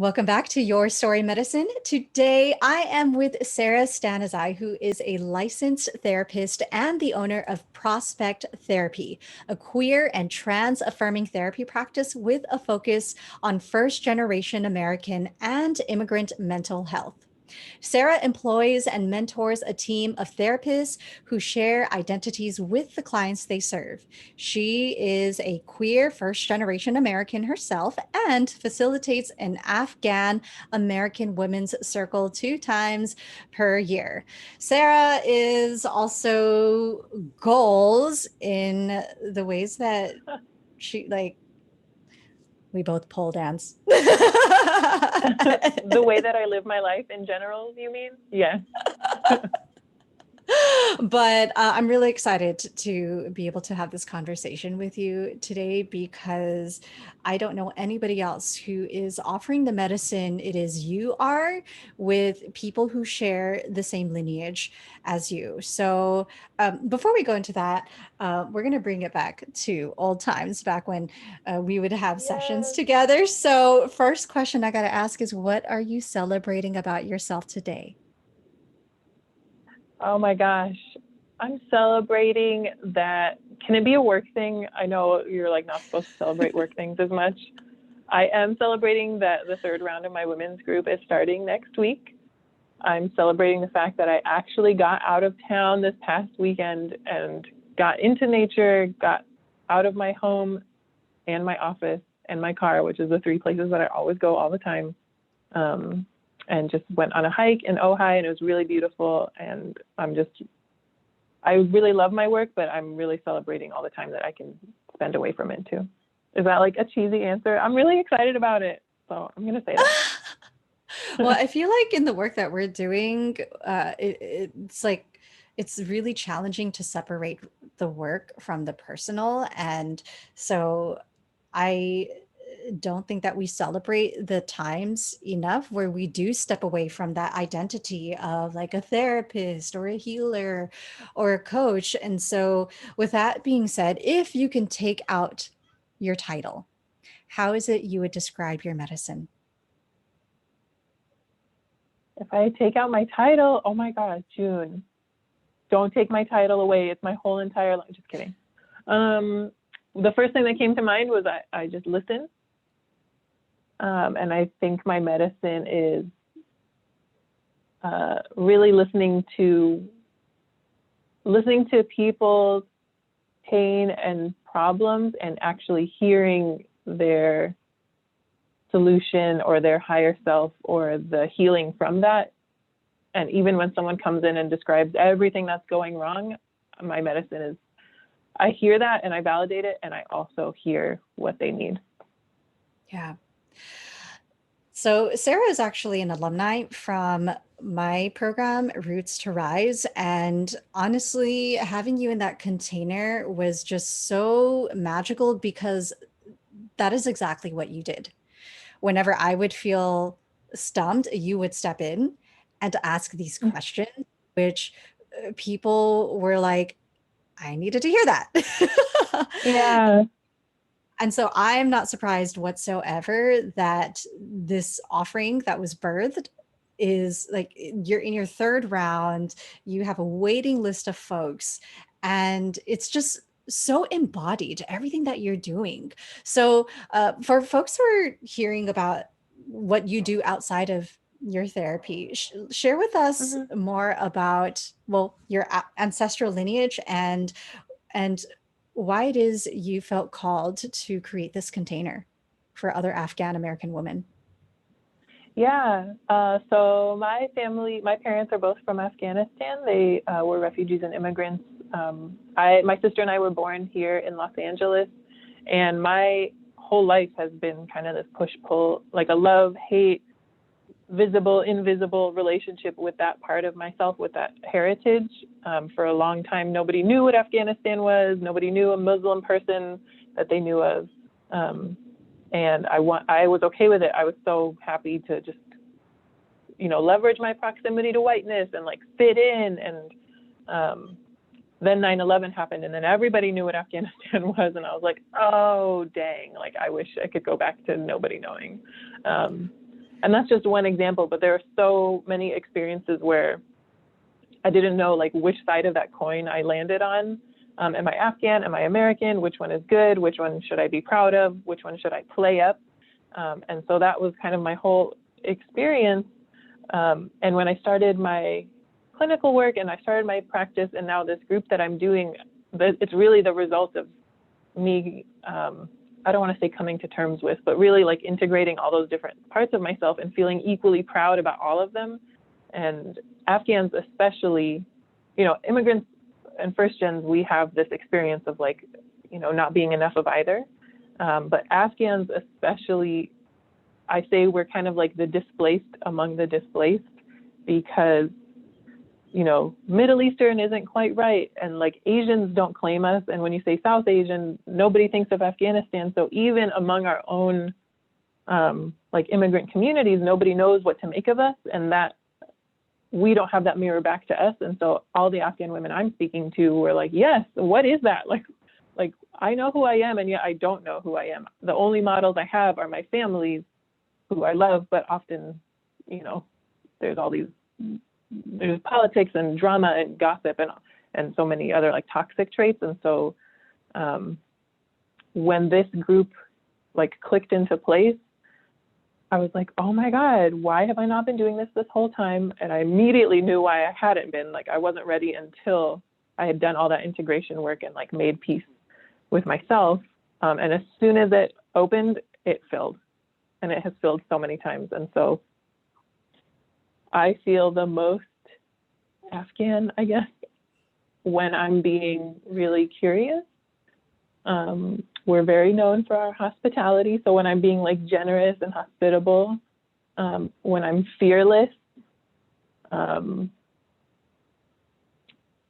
Welcome back to Your Story Medicine. Today, I am with Sara Stanizai, who is a licensed therapist and the owner of Prospect Therapy, a queer and trans-affirming therapy practice with a focus on first-generation American and immigrant mental health. Sara employs and mentors a team of therapists who share identities with the clients they serve. She is a queer first generation American herself and facilitates an Afghan American women's circle 2 times per year. Sara is also goals in the ways that she we both pole dance. The way that I live my life in general, you mean? Yeah. But I'm really excited to be able to have this conversation with you today because I don't know anybody else who is offering the medicine it is you are with people who share the same lineage as you. So before we go into that, we're going to bring it back to old times, back when we would have sessions Yes. together. So first question I got to ask is, what are you celebrating about yourself today? Oh my gosh. I'm celebrating that. Can it be a work thing? I know you're like not supposed to celebrate work things as much. I am celebrating that the third round of my women's group is starting next week. I'm celebrating the fact that I actually got out of town this past weekend and got into nature, got out of my home and my office and my car, which is the three places that I always go all the time. And just went on a hike in Ojai, and it was really beautiful. And I really love my work, but I'm really celebrating all the time that I can spend away from it too. Is that like a cheesy answer? I'm really excited about it. So I'm going to say that. Well, I feel like in the work that we're doing, it's like it's really challenging to separate the work from the personal. And so I don't think that we celebrate the times enough where we do step away from that identity of like a therapist or a healer or a coach. And so, with that being said, if you can take out your title, how is it you would describe your medicine? If I take out my title, oh my God, June, don't take my title away. It's my whole entire life. Just kidding. The first thing that came to mind was I just listen. And I think my medicine is really listening to people's pain and problems and actually hearing their solution or their higher self or the healing from that. And even when someone comes in and describes everything that's going wrong, my medicine is, I hear that and I validate it, and I also hear what they need. Yeah. So Sara is actually an alumni from my program, Roots to Rise. And honestly, having you in that container was just so magical because that is exactly what you did. Whenever I would feel stumped, you would step in and ask these questions, which people were like, I needed to hear that. Yeah. And so I'm not surprised whatsoever that this offering that was birthed is like you're in your third round, you have a waiting list of folks, and it's just so embodied everything that you're doing. So, for folks who are hearing about what you do outside of your therapy, share with us Mm-hmm. more about, well, your ancestral lineage and why it is you felt called to create this container for other Afghan American women. Yeah. So my parents are both from Afghanistan. They were refugees and immigrants. My sister and I were born here in Los Angeles, and my whole life has been kind of this push-pull, like a love-hate, visible, invisible relationship with that part of myself, with that heritage. For a long time, nobody knew what Afghanistan was. Nobody knew a Muslim person that they knew of. And I was okay with it. I was so happy to just, leverage my proximity to whiteness and like fit in. And then 9/11 happened, and then everybody knew what Afghanistan was. And I was like, oh, dang, like I wish I could go back to nobody knowing. And that's just one example, but there are so many experiences where I didn't know like which side of that coin I landed on. Am I Afghan? Am I American? Which one is good? Which one should I be proud of? Which one should I play up? And so that was kind of my whole experience. And when I started my clinical work and I started my practice and now this group that I'm doing, it's really the result of me, I don't want to say coming to terms with, but really like integrating all those different parts of myself and feeling equally proud about all of them. And Afghans especially, you know, immigrants and first gens, we have this experience of like, you know, not being enough of either. But Afghans especially, I say we're kind of like the displaced among the displaced because, you know, Middle Eastern isn't quite right. And like Asians don't claim us. And when you say South Asian, nobody thinks of Afghanistan. So even among our own like immigrant communities, nobody knows what to make of us. And that we don't have that mirror back to us. And so all the Afghan women I'm speaking to were like, yes, what is that? Like I know who I am, and yet I don't know who I am. The only models I have are my families who I love, but often, you know, there's politics and drama and gossip and so many other like toxic traits. And so when this group like clicked into place, I was like, oh my God, why have I not been doing this whole time? And I immediately knew why I hadn't been. Like I wasn't ready until I had done all that integration work and like made peace with myself. And as soon as it opened, it filled. And it has filled so many times. And so I feel the most Afghan, I guess, when I'm being really curious. We're very known for our hospitality. So when I'm being like generous and hospitable, when I'm fearless, and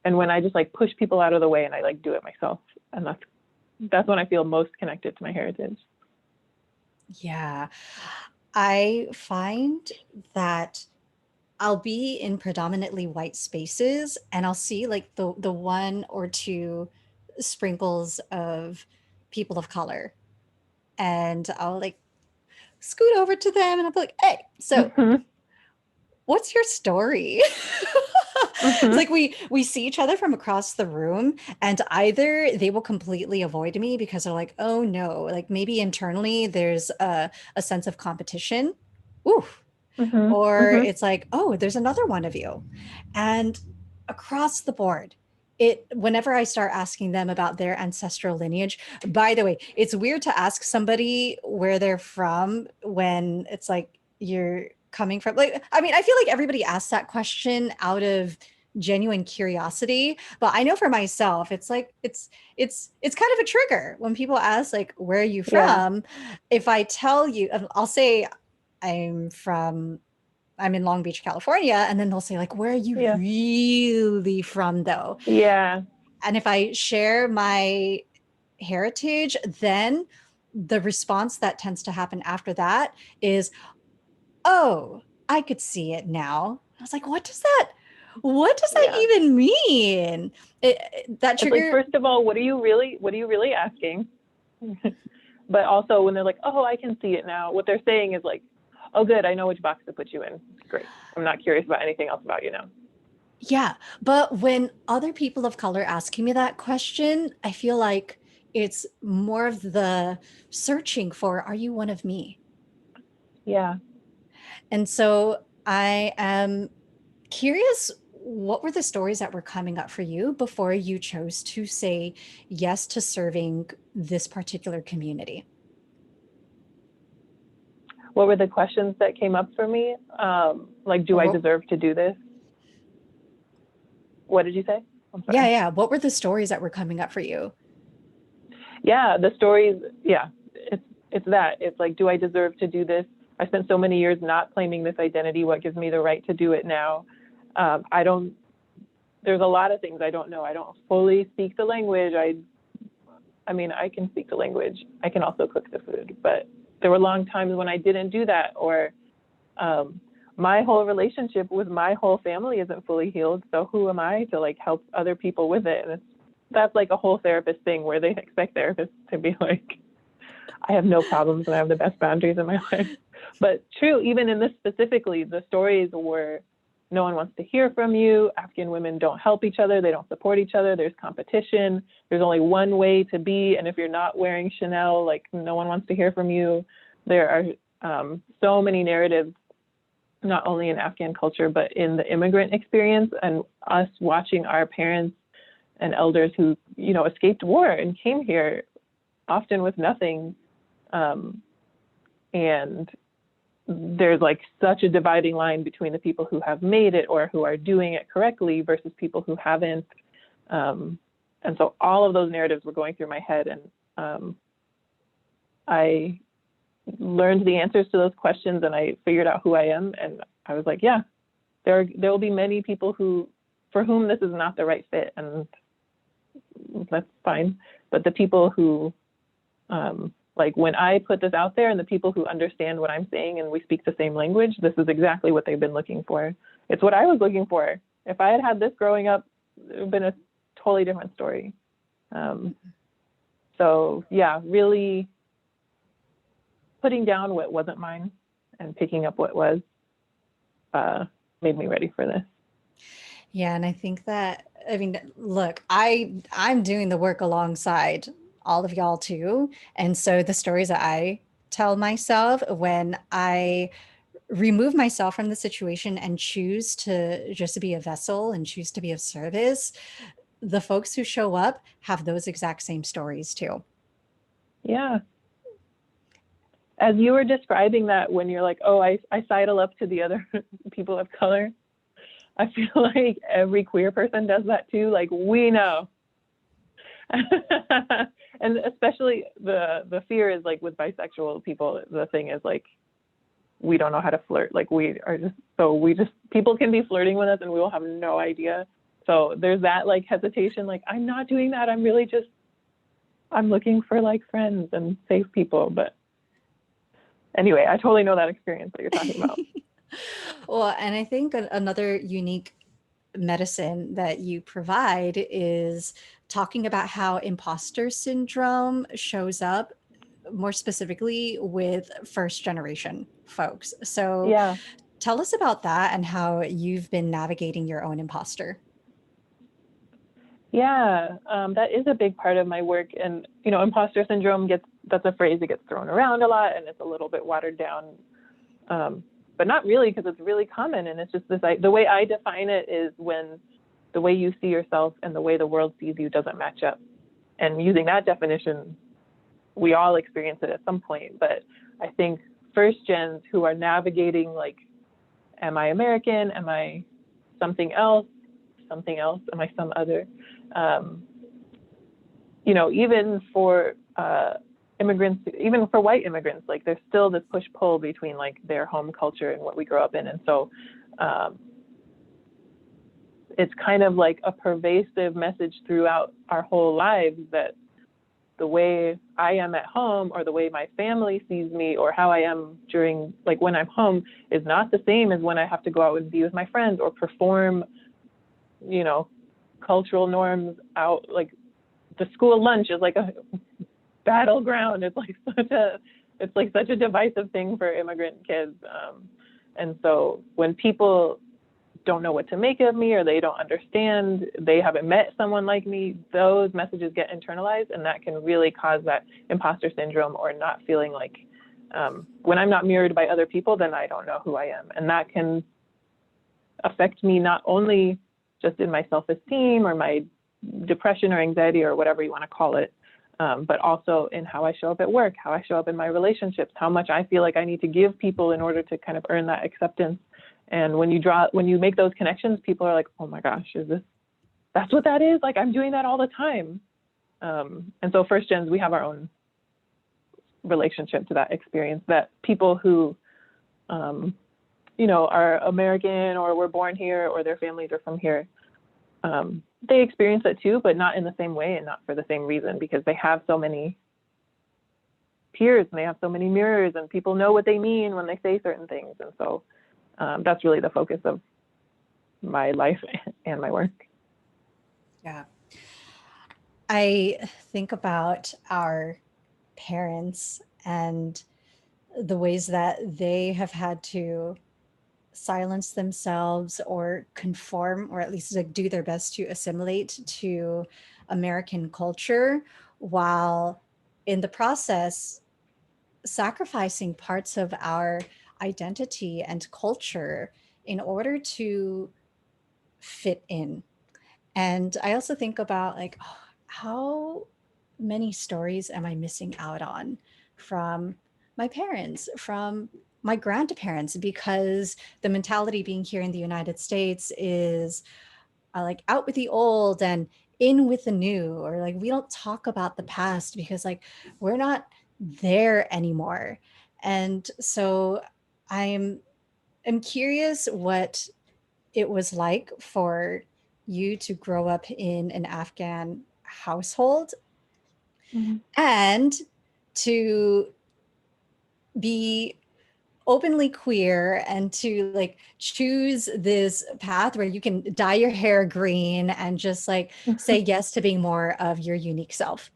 when I just like push people out of the way and I like do it myself. And that's when I feel most connected to my heritage. Yeah. I find that I'll be in predominantly white spaces and I'll see like the one or two sprinkles of people of color. And I'll like scoot over to them and I'll be like, hey, so what's your story? It's like we see each other from across the room and either they will completely avoid me because they're like, oh no, like maybe internally there's a sense of competition. Ooh. Or it's like, oh, there's another one of you. And across the board, whenever I start asking them about their ancestral lineage, by the way, it's weird to ask somebody where they're from when it's like you're coming from, like, I mean, I feel like everybody asks that question out of genuine curiosity, but I know for myself it's like it's kind of a trigger when people ask like, where are you from? If I tell you, I'll say I'm in Long Beach, California. And then they'll say like, where are you really from though? Yeah. And if I share my heritage, then the response that tends to happen after that is, oh, I could see it now. I was like, what does that even mean? That trigger. It's like, first of all, what are you really asking? But also when they're like, oh, I can see it now, what they're saying is like, oh, good, I know which box to put you in. Great. I'm not curious about anything else about you now. Yeah. But when other people of color asking me that question, I feel like it's more of the searching for, are you one of me? Yeah. And so I am curious, what were the stories that were coming up for you before you chose to say yes to serving this particular community? What were the questions that came up for me? Like, do I deserve to do this? What did you say? I'm sorry. Yeah. What were the stories that were coming up for you? Yeah, the stories. Yeah, it's that. It's like, do I deserve to do this? I spent so many years not claiming this identity. What gives me the right to do it now? There's a lot of things I don't know. I don't fully speak the language. I mean, I can speak the language. I can also cook the food, but there were long times when I didn't do that, or my whole relationship with my whole family isn't fully healed. So who am I to like help other people with it? And that's like a whole therapist thing where they expect therapists to be like, I have no problems and I have the best boundaries in my life. But true, even in this specifically, the stories were no one wants to hear from you. Afghan women don't help each other. They don't support each other. There's competition. There's only one way to be. And if you're not wearing Chanel, like no one wants to hear from you. There are so many narratives, not only in Afghan culture, but in the immigrant experience, and us watching our parents and elders who, you know, escaped war and came here often with nothing. And there's like such a dividing line between the people who have made it or who are doing it correctly versus people who haven't. And so all of those narratives were going through my head, and I learned the answers to those questions, and I figured out who I am. And I was like, yeah, there will be many people for whom this is not the right fit, and that's fine. But the people who, like when I put this out there and the people who understand what I'm saying and we speak the same language, this is exactly what they've been looking for. It's what I was looking for. If I had had this growing up, it would have been a totally different story. So yeah, really putting down what wasn't mine and picking up what was made me ready for this. Yeah, and I think that, I mean, look, I'm doing the work alongside all of y'all too. And so the stories that I tell myself when I remove myself from the situation and choose to just be a vessel and choose to be of service, the folks who show up have those exact same stories too. Yeah. As you were describing that, when you're like, oh, I sidle up to the other people of color, I feel like every queer person does that too. Like, we know. And especially the fear is like with bisexual people, the thing is like, we don't know how to flirt. Like people can be flirting with us and we will have no idea. So there's that like hesitation, like, I'm not doing that. I'm looking for like friends and safe people. But anyway, I totally know that experience that you're talking about. Well, and I think another unique medicine that you provide is talking about how imposter syndrome shows up more specifically with first generation folks. So Yeah. tell us about that and how you've been navigating your own imposter. Yeah, that is a big part of my work. And, you know, imposter syndrome that's a phrase that gets thrown around a lot, and it's a little bit watered down. But not really, because it's really common. And it's just the way I define it is when the way you see yourself and the way the world sees you doesn't match up. And using that definition, we all experience it at some point. But I think first gens who are navigating, like, am I American? Am I something else? Something else? Am I some other? You know, even for immigrants, even for white immigrants, like there's still this push-pull between like their home culture and what we grow up in. And so it's kind of like a pervasive message throughout our whole lives that the way I am at home or the way my family sees me or how I am during, like when I'm home, is not the same as when I have to go out and be with my friends or perform, you know, cultural norms out. Like the school lunch is like a battleground. It's like such a divisive thing for immigrant kids. And so when people don't know what to make of me or they don't understand, they haven't met someone like me, those messages get internalized, and that can really cause that imposter syndrome or not feeling like when I'm not mirrored by other people, then I don't know who I am. And that can affect me not only just in my self-esteem or my depression or anxiety or whatever you want to call it, but also in how I show up at work, how I show up in my relationships, how much I feel like I need to give people in order to kind of earn that acceptance. And when you make those connections, people are like, oh my gosh, that's what that is? Like, I'm doing that all the time. And so first gens, we have our own relationship to that experience, that people who, you know, are American or were born here or their families are from here, they experience it too, but not in the same way and not for the same reason, because they have so many peers and they have so many mirrors and people know what they mean when they say certain things. And so that's really the focus of my life and my work. Yeah. I think about our parents and the ways that they have had to silence themselves or conform, or at least like do their best to assimilate to American culture, while in the process sacrificing parts of our identity and culture in order to fit in. And I also think about like, oh, how many stories am I missing out on from my parents, from my grandparents, because the mentality being here in the United States is like out with the old and in with the new, or like we don't talk about the past because like we're not there anymore. And so I'm I'm curious what it was like for you to grow up in an Afghan household Mhm. and to be openly queer and to like choose this path where you can dye your hair green and just like say yes to being more of your unique self.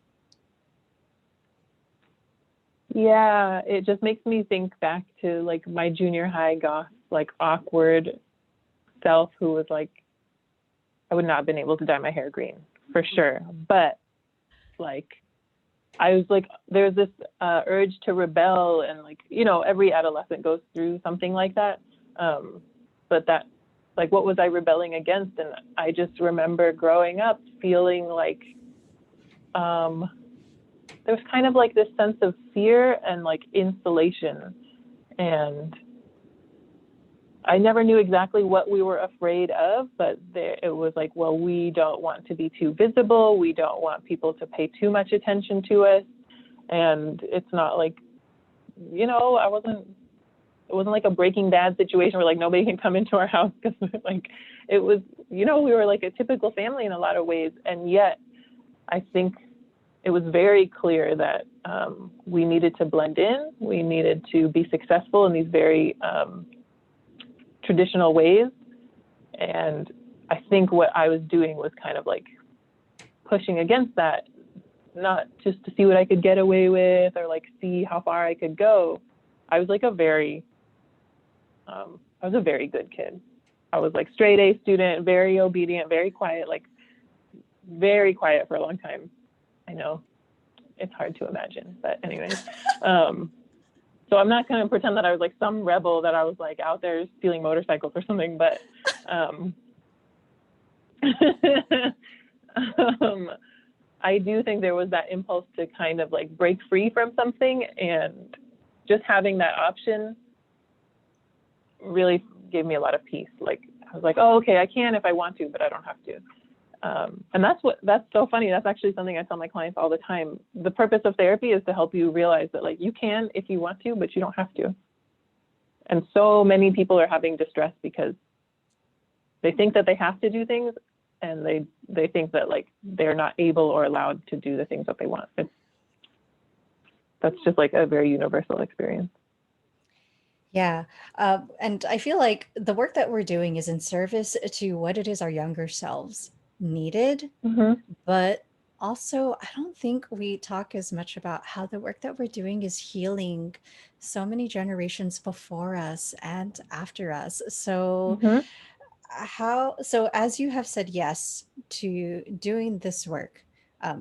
Yeah, it just makes me think back to like my junior high goth, like awkward self who was like, I would not have been able to dye my hair green for sure. But like, I was like, there's this urge to rebel, and like, you know, every adolescent goes through something like that. But that, like, what was I rebelling against? And I just remember growing up feeling like there was kind of like this sense of fear and like insulation. And I never knew exactly what we were afraid of, but it was like, well, we don't want to be too visible. We don't want people to pay too much attention to us. And it's not like, you know, it wasn't like a Breaking Bad situation where like nobody can come into our house, because like it was, you know, we were like a typical family in a lot of ways. And yet I think it was very clear that we needed to blend in. We needed to be successful in these very traditional ways. And I think what I was doing was kind of like pushing against that, not just to see what I could get away with or like see how far I could go. I was like I was a very good kid. I was like straight A student, very obedient, very quiet, like very quiet for a long time. I know it's hard to imagine, but anyways. So I'm not going to pretend that I was like some rebel, that I was like out there stealing motorcycles or something, but I do think there was that impulse to kind of like break free from something, and just having that option really gave me a lot of peace. Like I was like, oh, okay, I can if I want to, but I don't have to. And that's so funny. That's actually something I tell my clients all the time. The purpose of therapy is to help you realize that like you can if you want to, but you don't have to. And so many people are having distress because they think that they have to do things, and they think that like they're not able or allowed to do the things that they want. That's just like a very universal experience. Yeah. And I feel like the work that we're doing is in service to what it is our younger selves needed. Mm-hmm. But also, I don't think we talk as much about how the work that we're doing is healing so many generations before us and after us. So, Mm-hmm. so as you have said yes to doing this work,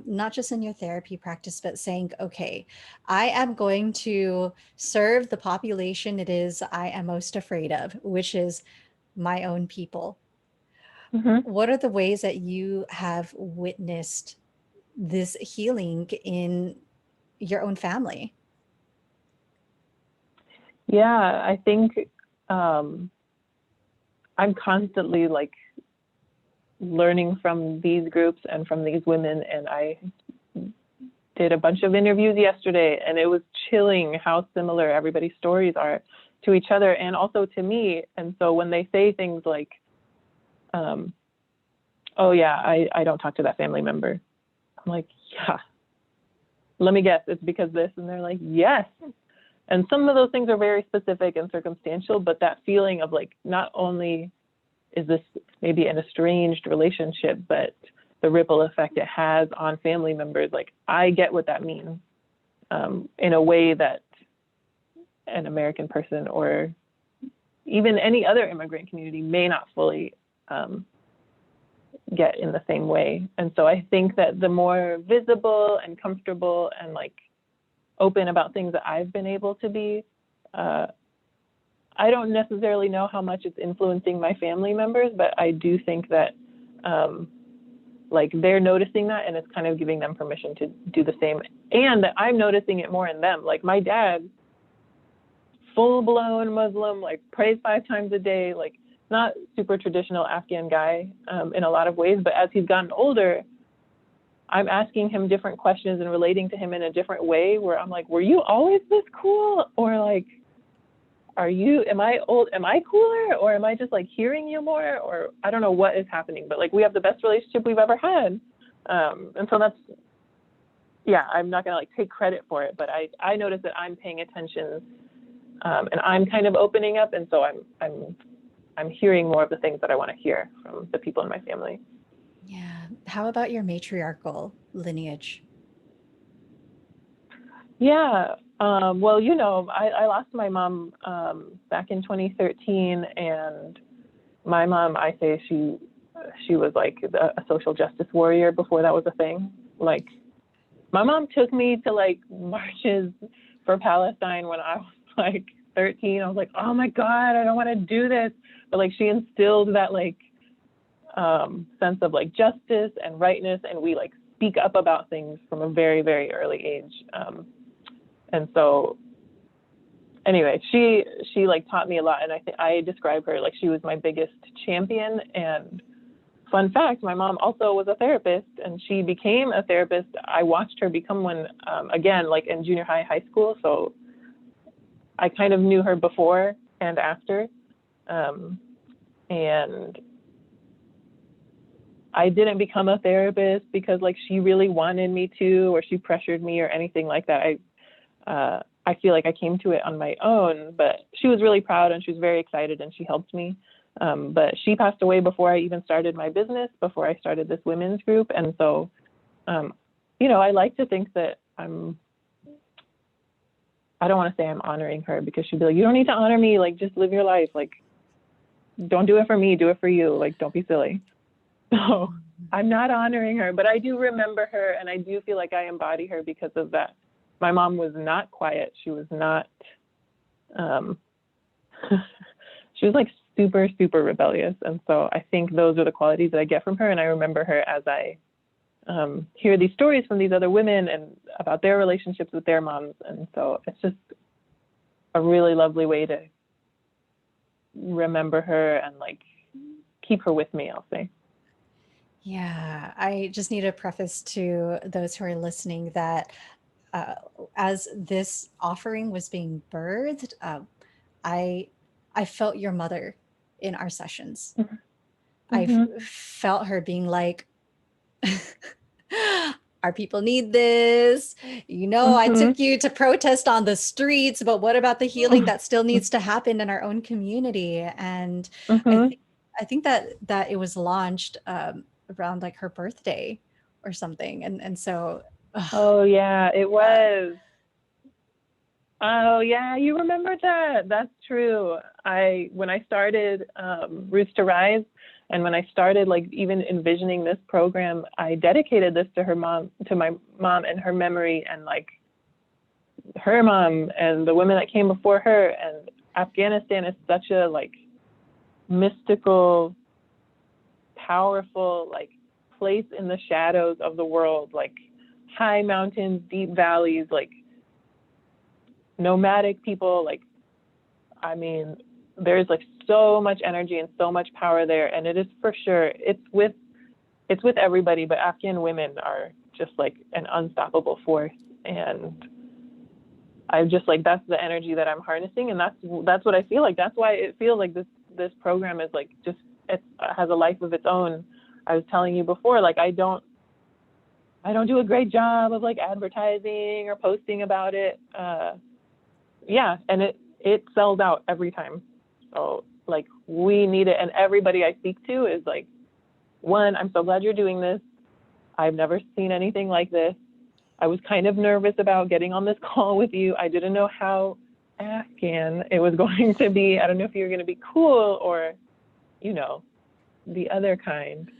not just in your therapy practice, but saying, okay, I am going to serve the population it is I am most afraid of, which is my own people. Mm-hmm. What are the ways that you have witnessed this healing in your own family? Yeah, I think um, I'm constantly like learning from these groups and from these women. And I did a bunch of interviews yesterday, and it was chilling how similar everybody's stories are to each other and also to me. And so when they say things like, oh yeah, I don't talk to that family member, I'm like, yeah, let me guess, it's because this. And they're like, yes. And some of those things are very specific and circumstantial, but that feeling of like, not only is this maybe an estranged relationship, but the ripple effect it has on family members, like I get what that means in a way that an American person or even any other immigrant community may not fully get in the same way. And so I think that the more visible and comfortable and like open about things that I've been able to be, I don't necessarily know how much it's influencing my family members, but I do think that like they're noticing that, and it's kind of giving them permission to do the same, and that I'm noticing it more in them. Like my dad, full-blown Muslim, like prays 5 times a day, like not super traditional Afghan guy in a lot of ways, but as he's gotten older, I'm asking him different questions and relating to him in a different way where I'm like, were you always this cool? Or like, am I cooler? Or am I just like hearing you more? Or I don't know what is happening, but like we have the best relationship we've ever had. And so that's, yeah, I'm not gonna like take credit for it, but I notice that I'm paying attention and I'm kind of opening up. And so I'm hearing more of the things that I want to hear from the people in my family. Yeah. How about your matriarchal lineage? Yeah. Well, you know, I lost my mom back in 2013, and my mom, I say she was like a social justice warrior before that was a thing. Like, my mom took me to like marches for Palestine when I was like 13. I was like, oh my God, I don't want to do this. But like she instilled that like sense of like justice and rightness, and we like speak up about things from a very, very early age. And so anyway, she like taught me a lot, and I describe her like she was my biggest champion. And fun fact, my mom also was a therapist, and she became a therapist. I watched her become one again, like in junior high school. So I kind of knew her before and after. And I didn't become a therapist because like she really wanted me to, or she pressured me or anything like that. I feel like I came to it on my own, but she was really proud and she was very excited and she helped me. But she passed away before I even started my business, before I started this women's group. And so, you know, I like to think that I don't want to say I'm honoring her, because she'd be like, you don't need to honor me. Like, just live your life. Like, don't do it for me, do it for you. Like, don't be silly. So I'm not honoring her, but I do remember her, and I do feel like I embody her because of that. My mom was not quiet. She was not, she was like super, super rebellious. And so I think those are the qualities that I get from her. And I remember her as I hear these stories from these other women and about their relationships with their moms. And so it's just a really lovely way to remember her and like keep her with me, I'll say. Yeah, I just need a preface to those who are listening that as this offering was being birthed, I felt your mother in our sessions. Mm-hmm. Felt her being like, our people need this. You know, I Mm-hmm. took you to protest on the streets, but what about the healing that still needs to happen in our own community? And Mm-hmm. I think that it was launched around like her birthday or something. And so Oh yeah, it yeah. was. Oh yeah, you remember that. That's true. When I started Roots to Rise, and when I started like even envisioning this program, I dedicated this to my mom and her memory, and like her mom and the women that came before her. And Afghanistan is such a like mystical, powerful like place in the shadows of the world, like high mountains, deep valleys, like nomadic people. Like, I mean, there's like so much energy and so much power there. And it is for sure, it's with everybody, but Afghan women are just like an unstoppable force. And I'm just like, that's the energy that I'm harnessing. And that's what I feel like. That's why it feels like this program is like, just, it has a life of its own. I was telling you before, like, I don't do a great job of like advertising or posting about it. Yeah. And it sells out every time. So like, we need it. And everybody I speak to is like, one, I'm so glad you're doing this. I've never seen anything like this. I was kind of nervous about getting on this call with you. I didn't know how Afghan, it was going to be, I don't know if you're going to be cool or, you know, the other kind.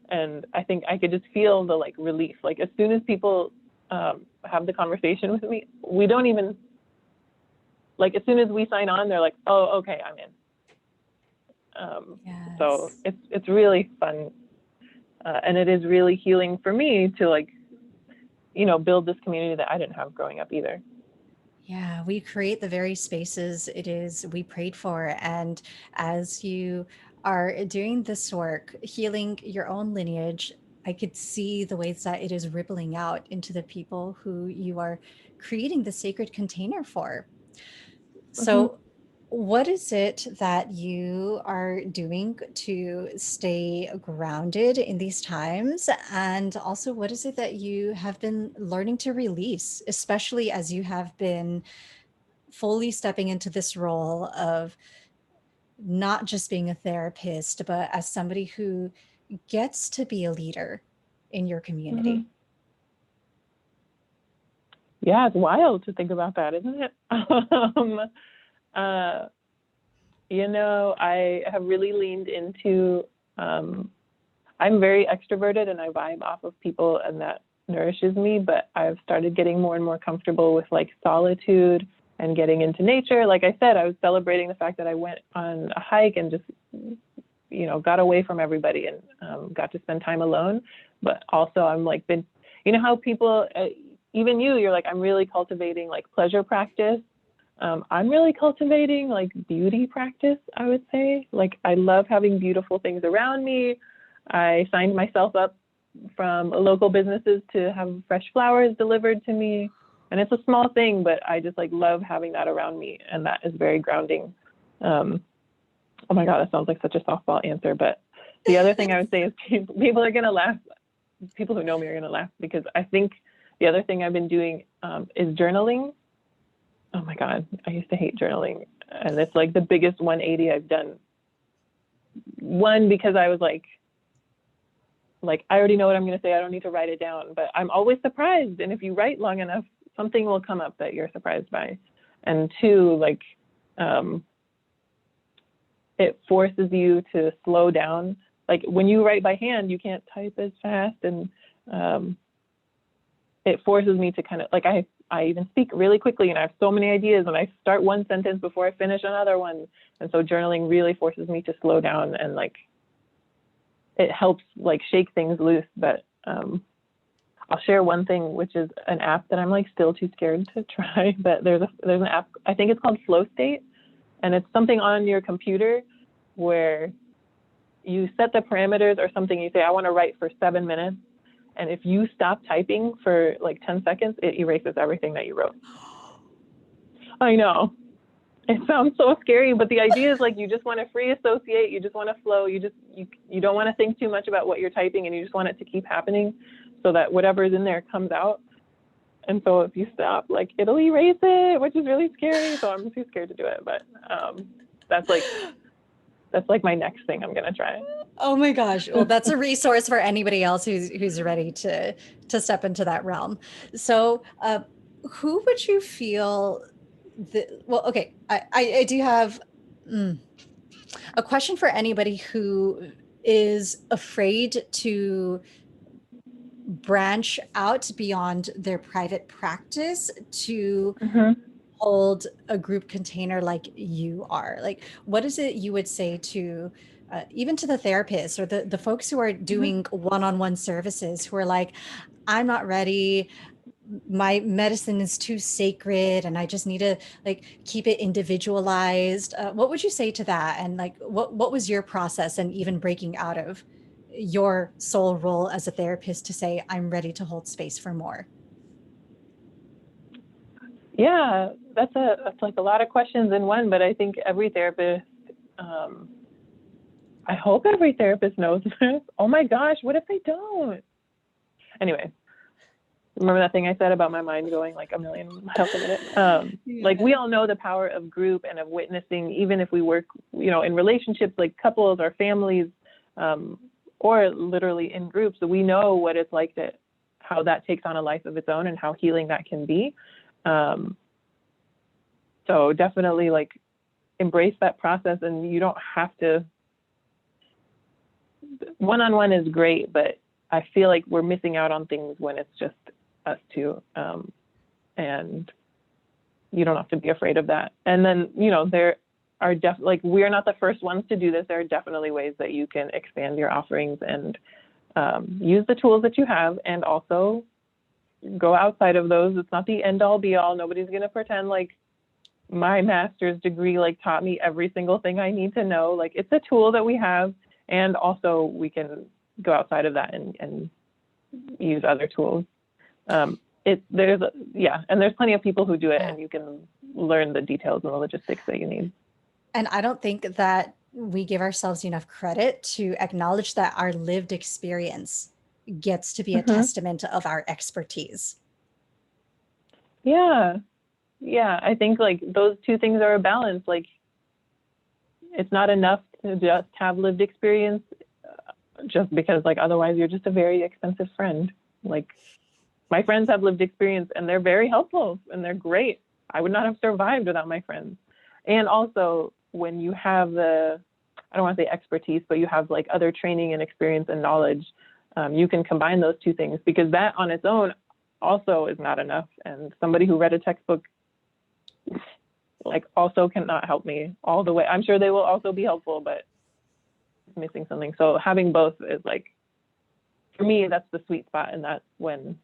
And I think I could just feel the like relief. Like as soon as people have the conversation with me, we don't even, like as soon as we sign on, they're like, oh, okay, I'm in. So Yes. it's really fun. And it is really healing for me to like, you know, build this community that I didn't have growing up either. Yeah, we create the very spaces it is we prayed for. And as you are doing this work, healing your own lineage, I could see the ways that it is rippling out into the people who you are creating the sacred container for. Mm-hmm. So, what is it that you are doing to stay grounded in these times? And also, what is it that you have been learning to release, especially as you have been fully stepping into this role of not just being a therapist, but as somebody who gets to be a leader in your Mm-hmm. community? Yeah, it's wild to think about that, isn't it? Uh, you know, I have really leaned into, I'm very extroverted and I vibe off of people and that nourishes me, but I've started getting more and more comfortable with like solitude and getting into nature. Like I said, I was celebrating the fact that I went on a hike and just, you know, got away from everybody and got to spend time alone. But also I'm like been, you know how people, even you're like, I'm really cultivating like pleasure practice. I'm really cultivating like beauty practice, I would say. Like I love having beautiful things around me. I signed myself up from local businesses to have fresh flowers delivered to me. And it's a small thing, but I just like love having that around me. And that is very grounding. Oh my God, that sounds like such a softball answer. But the other thing I would say is people are going to laugh. People who know me are going to laugh because I think the other thing I've been doing is journaling. Oh my God, I used to hate journaling. And it's like the biggest 180 I've done. One, because I was like, I already know what I'm going to say. I don't need to write it down, but I'm always surprised. And if you write long enough, something will come up that you're surprised by. And two, like, it forces you to slow down. Like when you write by hand, you can't type as fast. And it forces me to kind of like, I even speak really quickly and I have so many ideas and I start one sentence before I finish another one. And so journaling really forces me to slow down and like, it helps like shake things loose. But I'll share one thing, which is an app that I'm like still too scared to try. But there's an app, I think it's called Flow State, and it's something on your computer where you set the parameters or something. You say, I want to write for 7 minutes. And if you stop typing for like 10 seconds, it erases everything that you wrote. I know. It sounds so scary, but the idea is like you just want to free associate, you just want to flow, you don't want to think too much about what you're typing, and you just want it to keep happening so that whatever is in there comes out. And so if you stop, like it'll erase it, which is really scary. So I'm too scared to do it, but that's like my next thing I'm gonna try. Oh my gosh. Well, that's a resource for anybody else who's ready to step into that realm. So, who would you feel well, okay, I do have a question for anybody who is afraid to branch out beyond their private practice to Mm-hmm. hold a group container like you are. Like, what is it you would say to even to the therapists or the folks who are Mm-hmm. doing one-on-one services who are like, I'm not ready, my medicine is too sacred and I just need to like keep it individualized. What would you say to that? And like, what was your process and even breaking out of your sole role as a therapist to say, I'm ready to hold space for more? Yeah, that's like a lot of questions in one, but I think every therapist, um, I hope every therapist knows this. Oh my gosh, what if they don't? Anyway, remember that thing I said about my mind going like a million miles a minute? Like we Yeah. all know the power of group and of witnessing, even if we work, you know, in relationships like couples or families, or literally in groups. So we know what it's like how that takes on a life of its own and how healing that can be. So definitely like embrace that process, and you don't have to, one-on-one is great, but I feel like we're missing out on things when it's just us two. And you don't have to be afraid of that. And then, there are like, we're not the first ones to do this. There are definitely ways that you can expand your offerings and use the tools that you have, and also go outside of those. It's not the end all be all. Nobody's going to pretend like my master's degree like taught me every single thing I need to know. Like, it's a tool that we have, and also we can go outside of that and use other tools. And there's plenty of people who do it, and you can learn the details and the logistics that you need. And I don't think that we give ourselves enough credit to acknowledge that our lived experience gets to be a testament of our expertise. Yeah. I think like those two things are a balance. Like, it's not enough to just have lived experience, just because like otherwise you're just a very expensive friend. Like, my friends have lived experience, and they're very helpful, and they're great. I would not have survived without my friends. And also, when you have I don't want to say expertise, but you have like other training and experience and knowledge, you can combine those two things, because that on its own also is not enough. And somebody who read a textbook like also cannot help me all the way. I'm sure they will also be helpful, but it's missing something. So having both is like, for me, that's the sweet spot, and that's when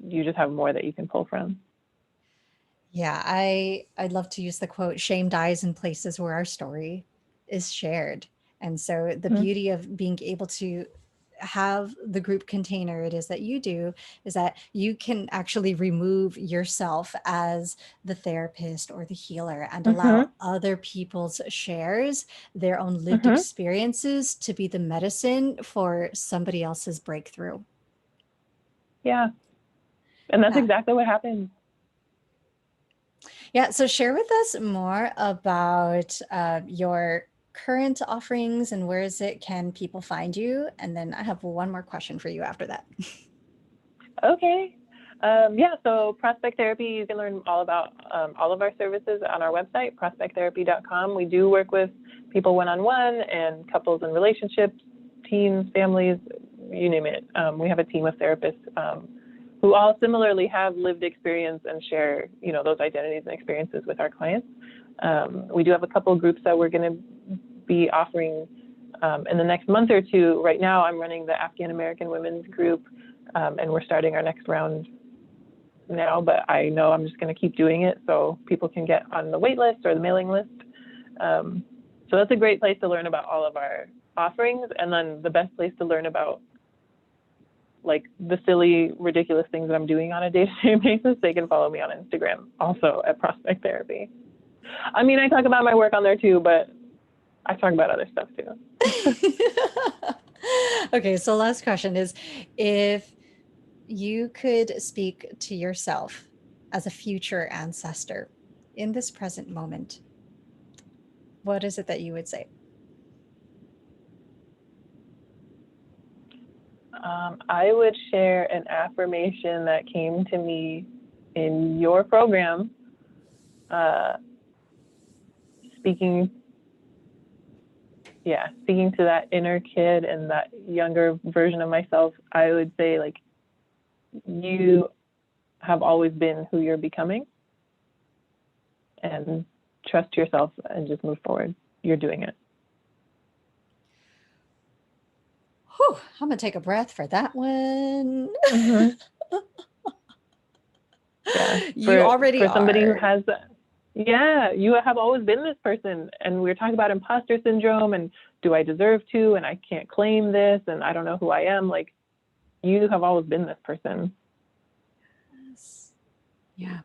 you just have more that you can pull from. Yeah, I'd love to use the quote, shame dies in places where our story is shared. And so the beauty of being able to have the group container it is that you do is that you can actually remove yourself as the therapist or the healer and allow other people's shares, their own lived experiences, to be the medicine for somebody else's breakthrough. Yeah. And that's exactly what happens. Yeah. So share with us more about your current offerings and where is it can people find you? And then I have one more question for you after that. Okay. So Prospect Therapy, you can learn all about all of our services on our website, prospecttherapy.com. We do work with people one-on-one and couples and relationships, teens, families, you name it. We have a team of therapists who all similarly have lived experience and share, those identities and experiences with our clients. We do have a couple of groups that we're going to be offering in the next month or two. Right now, I'm running the Afghan-American women's group, and we're starting our next round now, but I know I'm just going to keep doing it so people can get on the wait list or the mailing list. So that's a great place to learn about all of our offerings. And then the best place to learn about like the silly, ridiculous things that I'm doing on a day-to-day basis, they can follow me on Instagram, also at Prospect Therapy. I mean, I talk about my work on there too, but I talk about other stuff too. Okay, so last question is, if you could speak to yourself as a future ancestor in this present moment, what is it that you would say? I would share an affirmation that came to me in your program, speaking to that inner kid and that younger version of myself. I would say, like, you have always been who you're becoming, and trust yourself and just move forward. You're doing it. Whew, I'm gonna take a breath for that one. Yeah, You already for somebody are. who has you have always been this person. And we're talking about imposter syndrome and do I deserve to, and I can't claim this, and I don't know who I am. Like, you have always been this person. Yeah.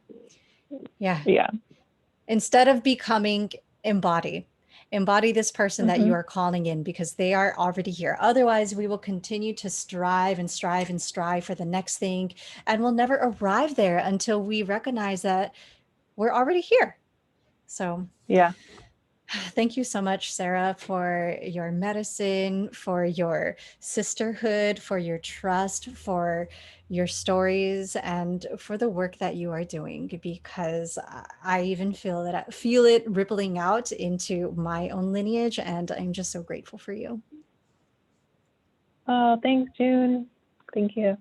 Instead of becoming, embody this person that you are calling in, because they are already here. Otherwise, we will continue to strive and strive and strive for the next thing, and we'll never arrive there until we recognize that we're already here. So Thank you so much, Sarah, for your medicine, for your sisterhood, for your trust, for your stories, and for the work that you are doing. Because I even feel it rippling out into my own lineage, and I'm just so grateful for you. Oh, thanks, June. Thank you.